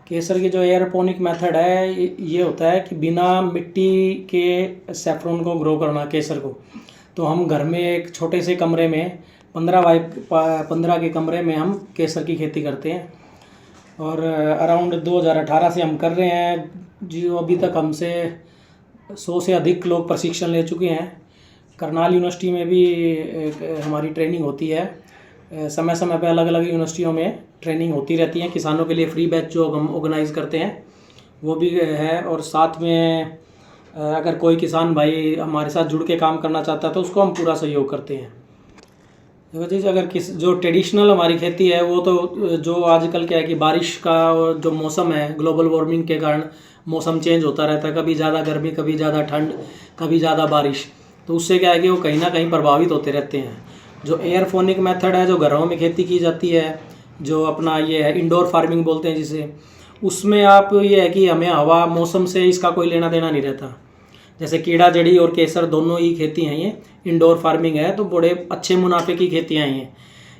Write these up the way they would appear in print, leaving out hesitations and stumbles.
केसर की जो एयरपोनिक मेथड है ये होता है कि बिना मिट्टी के सैफरन को ग्रो करना केसर को। तो हम घर में एक छोटे से कमरे में 15 के कमरे में हम केसर की खेती करते हैं और अराउंड 2018 से हम कर रहे हैं। जो अभी तक हमसे 100 से अधिक लोग प्रशिक्षण ले चुके हैं। करनाल यूनिवर्सिटी में भी हमारी ट्रेनिंग होती है। समय समय पे अलग अलग यूनिवर्सिटियों में ट्रेनिंग होती रहती है। किसानों के लिए फ्री बैच जो हम ऑर्गेनाइज़ करते हैं वो भी है। और साथ में अगर कोई किसान भाई हमारे साथ जुड़ के काम करना चाहता है तो उसको हम पूरा सहयोग करते हैं। देखो चीज़ अगर जो ट्रेडिशनल हमारी खेती है वो तो जो आजकल क्या है कि बारिश का जो मौसम है, ग्लोबल वार्मिंग के कारण मौसम चेंज होता रहता है। कभी ज़्यादा गर्मी, कभी ज़्यादा ठंड, कभी ज़्यादा बारिश। तो उससे क्या है कि वो कहीं ना कहीं प्रभावित होते रहते हैं। जो एयरफोनिक मेथड है, जो घरों में खेती की जाती है, जो अपना ये है इंडोर फार्मिंग बोलते हैं जिसे, उसमें आप ये है कि हमें हवा मौसम से इसका कोई लेना देना नहीं रहता। जैसे कीड़ा जड़ी और केसर दोनों ही खेती हैं, ये इंडोर फार्मिंग है तो बड़े अच्छे मुनाफे की खेतियाँ हैं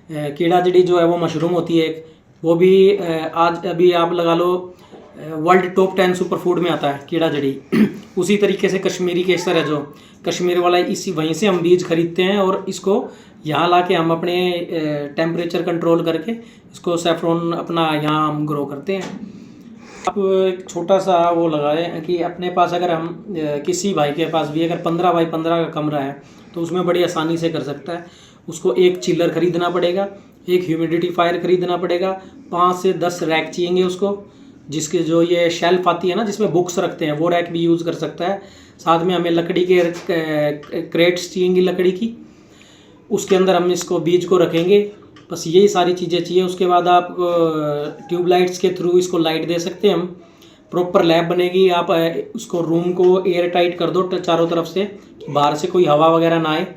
ये। कीड़ा जड़ी जो है वो मशरूम होती है एक, वो भी आज अभी आप लगा लो वर्ल्ड टॉप 10 सुपर फूड में आता है कीड़ा जड़ी। उसी तरीके से कश्मीरी केसर है जो कश्मीर वाला, इसी वहीं से हम बीज खरीदते हैं और इसको यहाँ ला के हम अपने टेम्परेचर कंट्रोल करके इसको सैफरन अपना यहाँ हम ग्रो करते हैं। आप एक छोटा सा वो लगाए कि अपने पास अगर हम किसी भाई के पास भी अगर 15 बाई 15 का कमरा है तो उसमें बड़ी आसानी से कर सकता है। उसको एक चिल्लर खरीदना पड़ेगा, एक ह्यूमिडिटीफायर खरीदना पड़ेगा, 5 से 10 रैक चाहिए उसको, जिसके जो ये शेल्फ आती है ना जिसमें बुक्स रखते हैं, वो रैक भी यूज़ कर सकता है। साथ में हमें लकड़ी के क्रेट्स चाहिए लकड़ी की, उसके अंदर हम इसको बीज को रखेंगे। बस यही सारी चीज़ें चाहिए। उसके बाद आप ट्यूबलाइट्स के थ्रू इसको लाइट दे सकते हैं हम। प्रॉपर लैब बनेगी। आप उसको रूम को एयर टाइट कर दो चारों तरफ से, बाहर से कोई हवा वगैरह ना आए।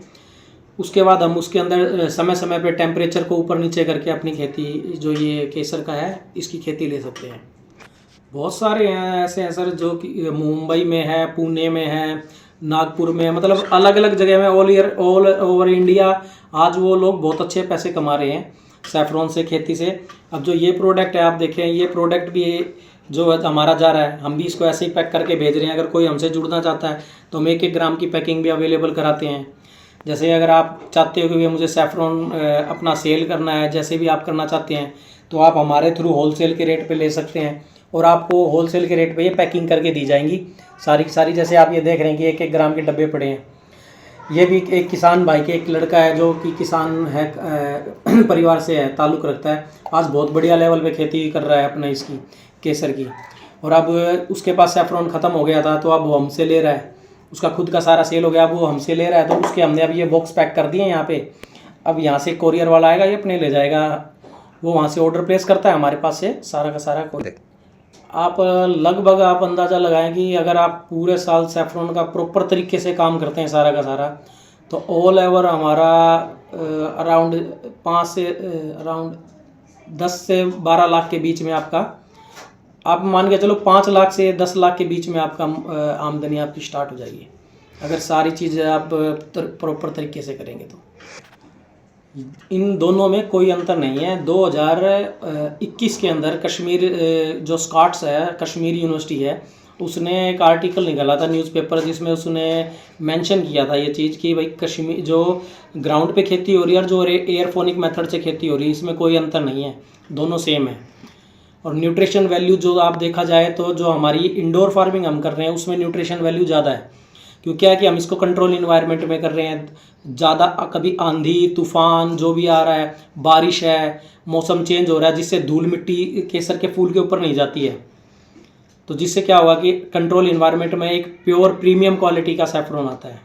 उसके बाद हम उसके अंदर समय समय पे टेम्परेचर को ऊपर नीचे करके अपनी खेती, जो ये केसर का है, इसकी खेती ले सकते हैं। बहुत सारे हैं ऐसे हैं सर, जो कि मुंबई में है, पुणे में है, नागपुर में, मतलब अलग अलग जगह में, ऑल ओवर इंडिया आज वो लोग बहुत अच्छे पैसे कमा रहे हैं सैफरन से, खेती से। अब जो ये प्रोडक्ट है आप देखें, ये प्रोडक्ट भी जो हमारा जा रहा है, हम भी इसको ऐसे ही पैक करके भेज रहे हैं। अगर कोई हमसे जुड़ना चाहता है तो हम 1-1 ग्राम की पैकिंग भी अवेलेबल कराते हैं। जैसे अगर आप चाहते हो कि मुझे सैफरन अपना सेल करना है, जैसे भी आप करना चाहते हैं, तो आप हमारे थ्रू होलसेल के रेट पे ले सकते हैं और आपको होलसेल के रेट पे ये पैकिंग करके दी जाएंगी सारी की सारी। जैसे आप ये देख रहे हैं कि 1-1 ग्राम के डब्बे पड़े हैं। ये भी एक किसान भाई के, एक लड़का है जो कि किसान है, परिवार से है, ताल्लुक़ रखता है। आज बहुत बढ़िया लेवल पे खेती कर रहा है अपना इसकी केसर की। और अब उसके पास सैफरन ख़त्म हो गया था तो अब वो हमसे ले रहा है। उसका खुद का सारा सेल हो गया, अब वो हमसे ले रहा है। तो उसके हमने अब ये बॉक्स पैक कर दिए यहाँ पे। अब यहाँ से कोरियर वाला आएगा, ये अपने ले जाएगा। वो वहाँ से ऑर्डर प्लेस करता है, हमारे पास से सारा का सारा आप लगभग आप अंदाज़ा लगाएं कि अगर आप पूरे साल सैफरन का प्रॉपर तरीके से काम करते हैं सारा का सारा, तो ऑल ओवर हमारा अराउंड 10 से 12 लाख के बीच में आपका, आप मान के चलो 5 लाख से 10 लाख के बीच में आपका आमदनी आपकी स्टार्ट हो जाएगी, अगर सारी चीज़ें आप प्रॉपर तरीके से करेंगे तो। इन दोनों में कोई अंतर नहीं है। 2021 के अंदर कश्मीर जो स्कॉट्स है, कश्मीर यूनिवर्सिटी है, उसने एक आर्टिकल निकाला था न्यूज़पेपर, जिसमें उसने मेंशन किया था ये चीज़ कि भाई कश्मीर जो ग्राउंड पे खेती हो रही है और जो एयरफोनिक मेथड से खेती हो रही है, इसमें कोई अंतर नहीं है, दोनों सेम है। और न्यूट्रिशन वैल्यू जो आप देखा जाए तो जो हमारी इंडोर फार्मिंग हम कर रहे हैं उसमें न्यूट्रिशन वैल्यू ज़्यादा है, क्योंकि क्या है कि हम इसको कंट्रोल इन्वायरमेंट में कर रहे हैं। ज़्यादा कभी आंधी तूफान जो भी आ रहा है, बारिश है, मौसम चेंज हो रहा है, जिससे धूल मिट्टी केसर के फूल के ऊपर नहीं जाती है। तो जिससे क्या होगा कि कंट्रोल इन्वायरमेंट में एक प्योर प्रीमियम क्वालिटी का सैफरन आता है।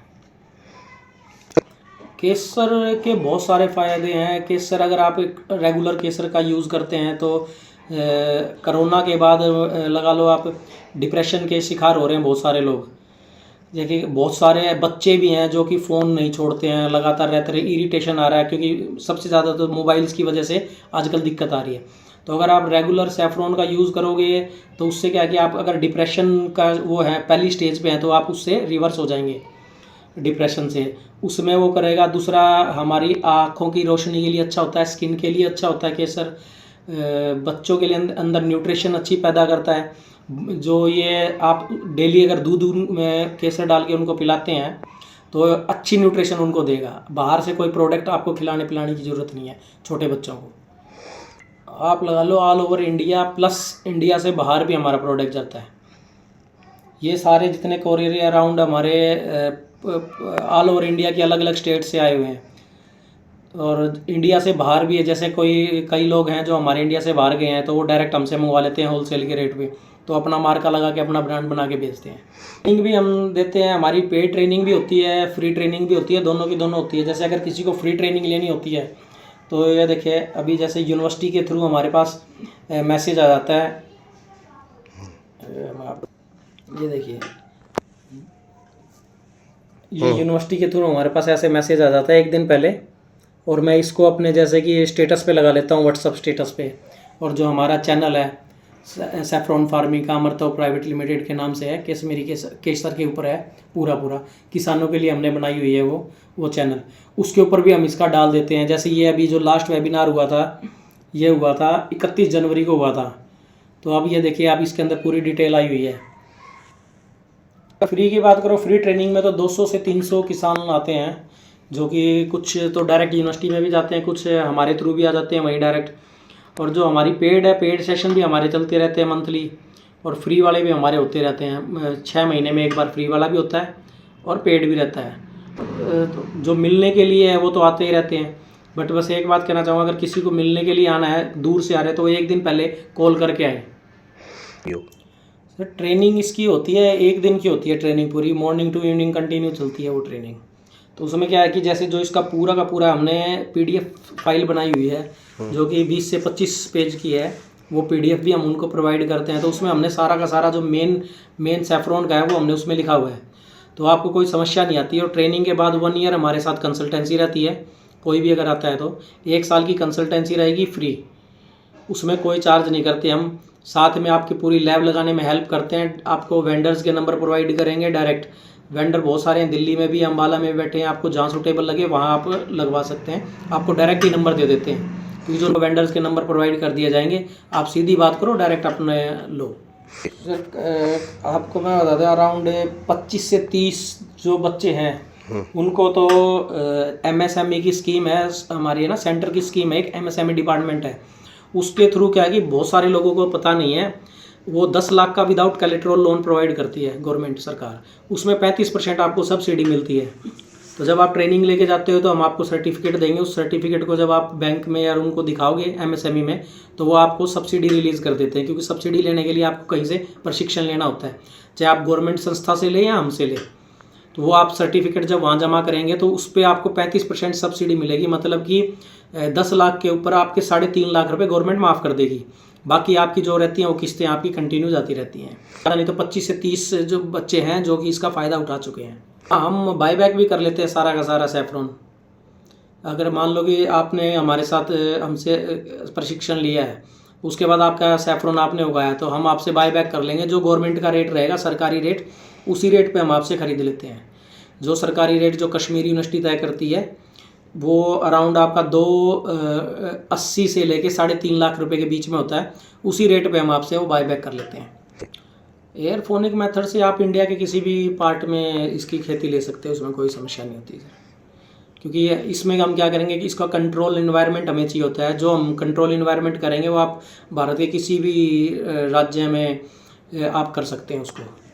केसर के बहुत सारे फ़ायदे हैं। केसर अगर आप रेगुलर केसर का यूज़ करते हैं तो कोरोना के बाद लगा लो आप डिप्रेशन के शिकार हो रहे हैं बहुत सारे लोग। देखिए बहुत सारे बच्चे भी हैं जो कि फ़ोन नहीं छोड़ते हैं, लगातार रहते रहे, इरिटेशन आ रहा है, क्योंकि सबसे ज़्यादा तो मोबाइल्स की वजह से आजकल दिक्कत आ रही है। तो अगर आप रेगुलर सैफरन का यूज़ करोगे तो उससे क्या है कि आप अगर डिप्रेशन का वो है पहली स्टेज पे हैं तो आप उससे रिवर्स हो जाएंगे डिप्रेशन से, उसमें वो करेगा। दूसरा, हमारी आँखों की रोशनी के लिए अच्छा होता है, स्किन के लिए अच्छा होता है केसर। बच्चों के लिए अंदर न्यूट्रिशन अच्छी पैदा करता है। जो ये आप डेली अगर दूध में केसर डाल के उनको पिलाते हैं तो अच्छी न्यूट्रिशन उनको देगा। बाहर से कोई प्रोडक्ट आपको खिलाने पिलाने की ज़रूरत नहीं है छोटे बच्चों को। आप लगा लो all over India plus India से बाहर भी हमारा प्रोडक्ट जाता है। ये सारे जितने कोरियर अराउंड हमारे ऑल ओवर इंडिया के अलग अलग स्टेट से आए हुए हैं और इंडिया से बाहर भी है। जैसे कई लोग हैं जो हमारे इंडिया से बाहर गए हैं तो वो डायरेक्ट हमसे मंगवा लेते हैं होलसेल के रेट पे, तो अपना मार्का लगा के अपना ब्रांड बना के बेचते हैं। ट्रेनिंग भी हम देते हैं, हमारी पेड ट्रेनिंग भी होती है, फ्री ट्रेनिंग भी होती है, दोनों की दोनों होती है। जैसे अगर किसी को फ्री ट्रेनिंग लेनी होती है तो ये देखिए अभी जैसे यूनिवर्सिटी के थ्रू हमारे पास मैसेज आ जाता है। ये देखिए ये यूनिवर्सिटी के थ्रू हमारे पास ऐसे मैसेज आ जाता है एक दिन पहले, और मैं इसको अपने जैसे कि स्टेटस पे लगा लेता हूँ व्हाट्सअप स्टेटस पे। और जो हमारा चैनल है सैफरॉन फार्मिंग का अमरतो प्राइवेट लिमिटेड के नाम से है, केसमेरी केसर के ऊपर है पूरा किसानों के लिए हमने बनाई हुई है वो चैनल, उसके ऊपर भी हम इसका डाल देते हैं। जैसे ये अभी जो लास्ट वेबिनार हुआ था ये हुआ था 31 जनवरी को हुआ था, तो अब ये देखिए आप इसके अंदर पूरी डिटेल आई हुई है। फ्री की बात करो, फ्री ट्रेनिंग में तो 200 से 300 किसान आते हैं, जो कि कुछ तो डायरेक्ट यूनिवर्सिटी में भी जाते हैं, कुछ हमारे थ्रू भी आ जाते हैं वहीं डायरेक्ट। और जो हमारी पेड है, पेड सेशन भी हमारे चलते रहते हैं मंथली, और फ्री वाले भी हमारे होते रहते हैं। 6 महीने में एक बार फ्री वाला भी होता है और पेड भी रहता है। तो जो मिलने के लिए है वो तो आते ही रहते हैं, बट बस एक बात कहना चाहूँगा, अगर किसी को मिलने के लिए आना है, दूर से आ रहे हैं, तो एक दिन पहले कॉल करके आए। सर ट्रेनिंग इसकी होती है 1 दिन की होती है ट्रेनिंग, पूरी मॉर्निंग टू इवनिंग कंटिन्यू चलती है वो ट्रेनिंग। तो उसमें क्या है कि जैसे जो इसका पूरा का पूरा हमने PDF फाइल बनाई हुई है जो कि 20 से 25 पेज की है, वो PDF भी हम उनको प्रोवाइड करते हैं। तो उसमें हमने सारा का सारा जो मेन सैफरॉन का है वो हमने उसमें लिखा हुआ है, तो आपको कोई समस्या नहीं आती। और ट्रेनिंग के बाद 1 ईयर हमारे साथ कंसल्टेंसी रहती है, कोई भी अगर आता है तो 1 साल की कंसल्टेंसी रहेगी फ्री, उसमें कोई चार्ज नहीं करते हम। साथ में आपकी पूरी लैब लगाने में हेल्प करते हैं, आपको वेंडर्स के नंबर प्रोवाइड करेंगे। डायरेक्ट वेंडर बहुत सारे हैं, दिल्ली में भी, अम्बाला में बैठे हैं, आपको जहाँ सूटेबल लगे वहाँ आप लगवा सकते हैं। आपको डायरेक्ट ही नंबर दे देते हैं, क्योंकि जो वेंडर्स के नंबर प्रोवाइड कर दिए जाएंगे, आप सीधी बात करो, डायरेक्ट अपने लो। आपको मैं बता दें अराउंड 25 से 30 जो बच्चे हैं उनको तो MSME की स्कीम है हमारी, है ना, सेंटर की स्कीम है, एक MSME डिपार्टमेंट है, उसके थ्रू क्या है कि बहुत सारे लोगों को पता नहीं है, वो 10 लाख का विदाउट कोलेटरल लोन प्रोवाइड करती है गवर्नमेंट सरकार, उसमें 35% आपको सब्सिडी मिलती है। तो जब आप ट्रेनिंग लेके जाते हो तो हम आपको सर्टिफिकेट देंगे, उस सर्टिफिकेट को जब आप बैंक में या उनको दिखाओगे MSME में, तो वो आपको सब्सिडी रिलीज़ कर देते हैं, क्योंकि सब्सिडी लेने के लिए आपको कहीं से प्रशिक्षण लेना होता है, चाहे आप गवर्नमेंट संस्था से लें या हमसे लें। तो वो आप सर्टिफिकेट जब वहाँ जमा करेंगे तो उस पर आपको 35% सब्सिडी मिलेगी, मतलब कि 10 लाख के ऊपर आपके 3.5 लाख रुपए गवर्नमेंट माफ़ कर देगी। बाकी आपकी जो रहती हैं वो किस्तें आपकी कंटिन्यू जाती रहती हैं। नहीं तो 25 से 30 जो बच्चे हैं जो कि इसका फ़ायदा उठा चुके हैं। हम बाईबैक भी कर लेते हैं सारा का सारा सैफरॉन। अगर मान लो कि आपने हमारे साथ हमसे प्रशिक्षण लिया है, उसके बाद आपका सैफरॉन आपने उगाया, तो हम आपसे बाईबैक कर लेंगे। जो गवर्नमेंट का रेट रहेगा, सरकारी रेट, उसी रेट पे हम आपसे ख़रीद लेते हैं। जो सरकारी रेट जो कश्मीर यूनिवर्सिटी तय करती है वो अराउंड आपका 280 से लेके 3.5 लाख रुपए के बीच में होता है, उसी रेट पे हम आपसे वो बाईबैक कर लेते हैं। एयरफोनिक मेथड से आप इंडिया के किसी भी पार्ट में इसकी खेती ले सकते हैं, उसमें कोई समस्या नहीं होती सर। क्योंकि इसमें हम क्या करेंगे कि इसका कंट्रोल इन्वायरमेंट हमें चाहिए होता है। जो हम कंट्रोल इन्वायरमेंट करेंगे वो आप भारत के किसी भी राज्य में आप कर सकते हैं उसको।